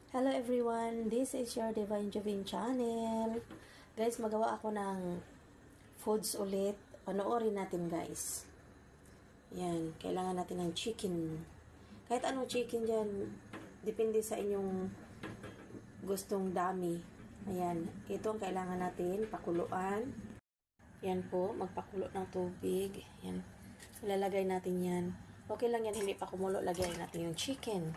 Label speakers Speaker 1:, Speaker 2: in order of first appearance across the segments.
Speaker 1: Hello everyone, this is your Divine Jovin channel. Guys, magawa ako ng foods ulit. Panoorin natin guys. Yan, kailangan natin ng chicken. Kahit anong chicken dyan, depende sa inyong gustong dami. Ayan, ito ang kailangan natin, pakuluan. Yan po, magpakulo ng tubig. Yan, ilalagay natin yan. Okay lang yan, hindi pa kumulo, lagyan natin yung chicken.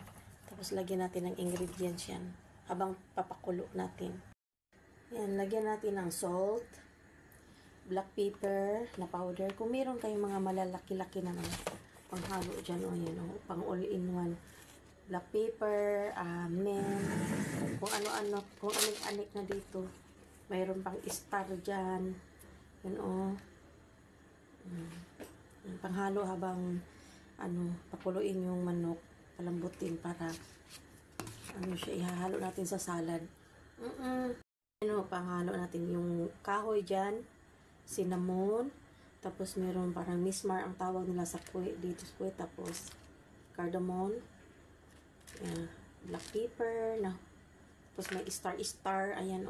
Speaker 1: Tapos lagyan natin ng ingredients yan habang papakulo natin. Yan, lagyan natin ng salt, black pepper na powder. Kung meron kayong mga malalaki-laki na panghalo dyan, o yan, o, pang all-in-one. Black pepper, mint, kung ano-ano, kung anik-anik na dito. Mayroon pang star dyan. Yan, o. Yan, panghalo habang pakuluin yung manok. Palambutin para siya, ihahalo natin sa salad. Panghalo natin yung kahoy dyan, cinnamon, tapos meron parang mismar ang tawag nila sa kuwet dito, tapos cardamom, black pepper, tapos may star, ayan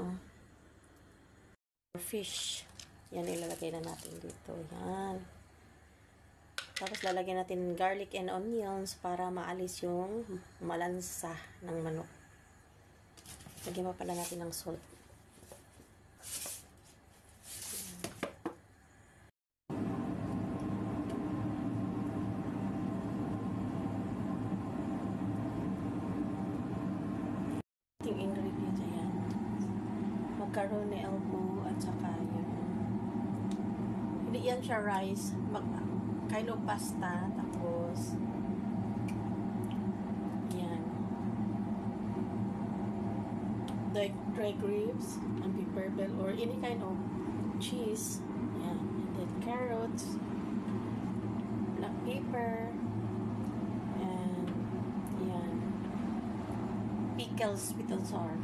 Speaker 1: fish, yan ilalagay na natin dito, yan. Tapos lalagyan natin garlic and onions para maalis yung malansa ng manok. Lagyan pa pala natin ng salt. Yung ingredients, ayan. Macaroni elbow at saka yun. Hindi yan siya rice. Kailo pasta, tapos yan, dry grapes and pepper bell or any kind of cheese, yan, and then carrots, black pepper, and yan, pickles, sweet and sour.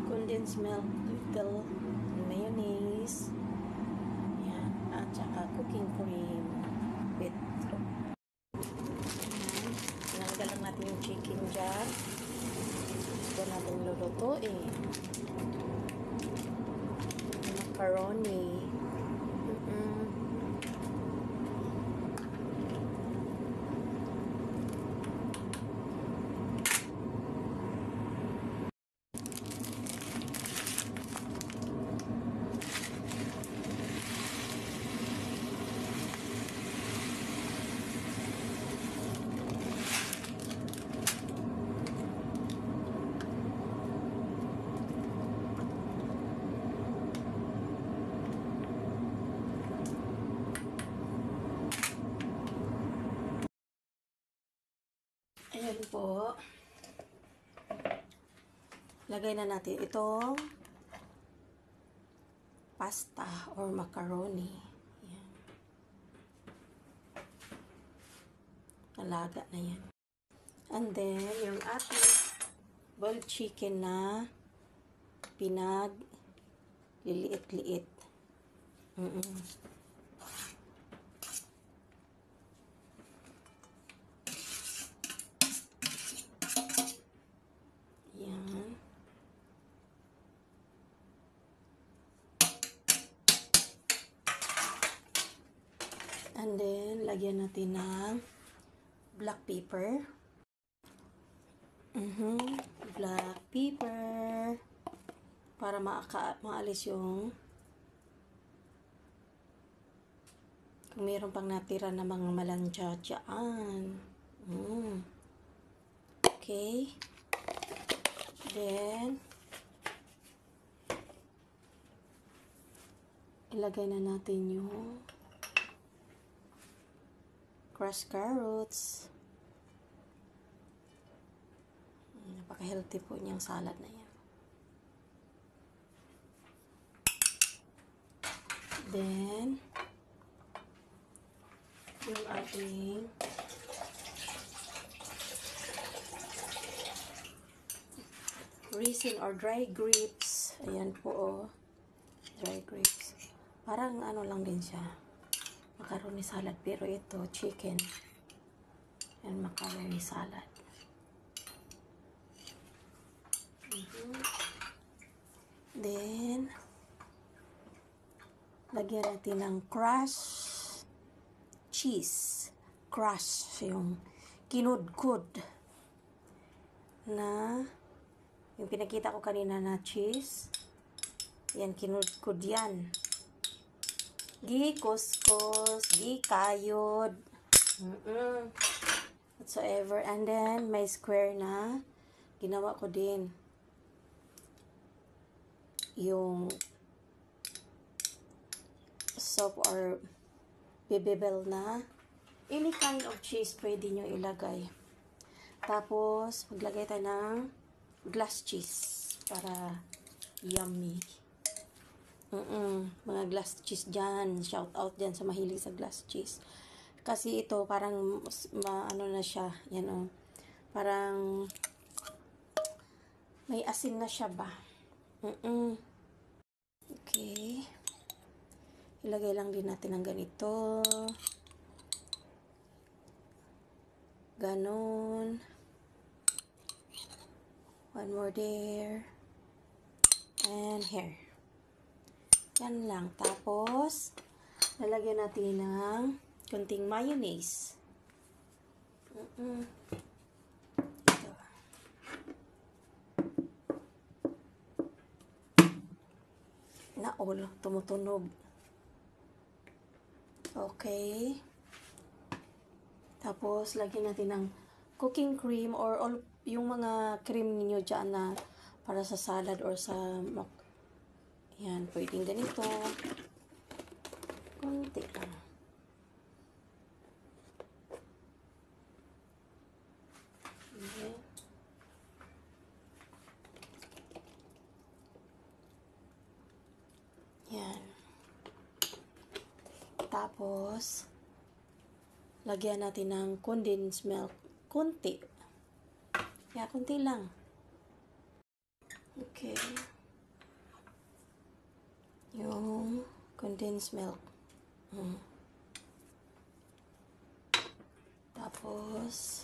Speaker 1: Condensed milk, little mayonnaise, yan, at saka cooking cream with nalagay lang natin yung chicken dyan. Ito natin lulutuin. Macaroni. Ayan po. Lagay na natin itong pasta or macaroni. Ayan. Nalaga na yan. And then, yung ating boiled chicken na liliit-liit. And then, lagyan natin ng black pepper. Black pepper. Para maalis yung kung mayroon pang natira na mga malansya dyan. Okay. Then, ilagay na natin yung crushed carrots. Napaka-healthy po niyang salad na yan. Then, yung ating raisin or dry grapes. Ayan po, dry grapes. Parang ano lang din siya. Macaroni salad. Pero ito, chicken. And macaroni salad. Then, lagyan natin ng crushed cheese. Crush. Yung kinudkod. Na, yung pinakita ko kanina na cheese. Yan, kinudkod yan. Gikuskus, gikayod. Whatsoever. And then, may square na ginawa ko din. Yung soap or bebebel na any kind of cheese pwede nyo ilagay. Tapos, maglagay tayo ng glass cheese para yummy. Mga glass cheese dyan. Shout out dyan sa mahilig sa glass cheese. Kasi ito, parang, ano na siya. Yan parang, may asin na siya ba? Okay. Ilagay lang din natin ng ganito. Ganon. One more there. And here. Yan lang. Tapos, lalagyan natin ng kunting mayonnaise. Ito. Naol. Tumutunog. Okay. Tapos, lagyan natin ng cooking cream or all, yung mga cream niyo dyan na para sa salad or sa yan, pwedeng ganito. Kunti lang. Okay. Yan. Tapos, lagyan natin ng condensed milk. Kunti. Kaya, kunti lang. Okay. Yung condensed milk. Tapos,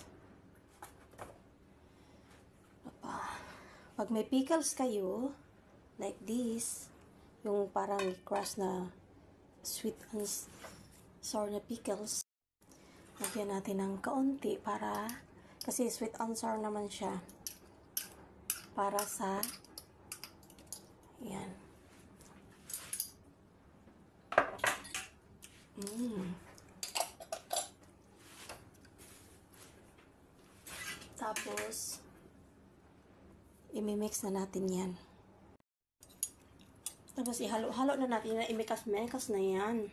Speaker 1: pag may pickles kayo, like this, yung parang crush na sweet and sour na pickles, lagyan natin ng kaunti para, kasi sweet and sour naman siya, para sa, yan. Tapos, imimix na natin yan. Tapos, ihalo-halo na natin na imikas-mekas na yan.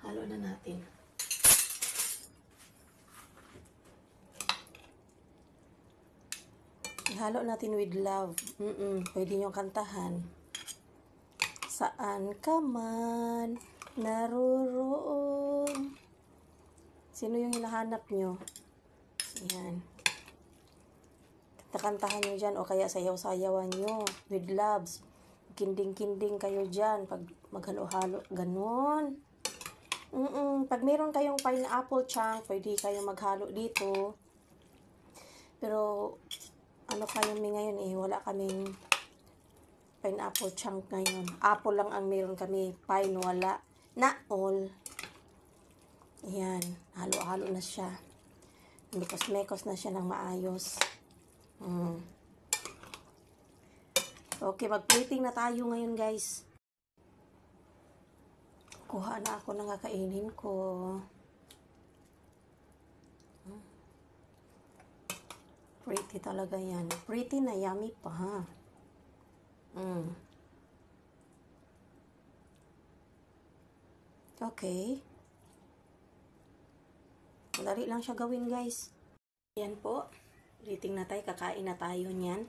Speaker 1: Halo na natin. Ihalo natin with love. Pwede nyo kantahan. Saan ka man naroroon. Sino yung hinahanap nyo? Yan. Kantahan nyo dyan o kaya sayaw-sayawan nyo with loves. Kinding-kinding kayo dyan pag maghalo-halo. Ganon. Pag meron kayong pineapple chunk, pwede kayong maghalo dito. Pero, ano kami ngayon wala kaming pineapple chunk ngayon. Apple lang ang meron kami. Pine wala. Naol. Ayan. Halo-halo na siya. Mekos-mekos na siya ng maayos. Okay, mag-plating na tayo ngayon, guys. Kuha na ako ng kakainin ko. Pretty talaga yan. Pretty na yummy pa, ha? Okay. Madali lang siya gawin, guys. Yan po. Plating na tayo. Kakain na tayo niyan.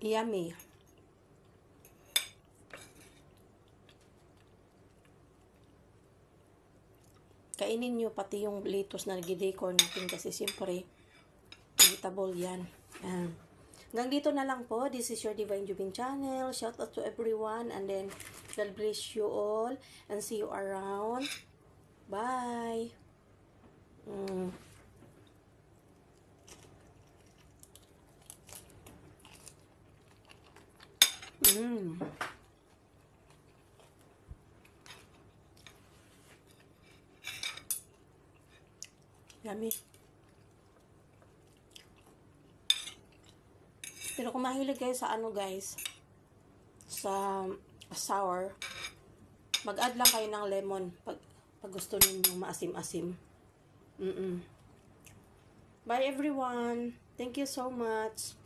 Speaker 1: Yummy. Kainin nyo pati yung lettuce na nag-decor natin kasi siyempre eatable yan. Hanggang dito na lang po. This is your Divine Juvin channel. Shout out to everyone and then God bless you all and see you around. Bye. Yummy. Pero kung mahilig kayo sa ano guys, sa sour, mag-add lang kayo ng lemon pag gusto niyo maasim-asim. Bye everyone. Thank you so much.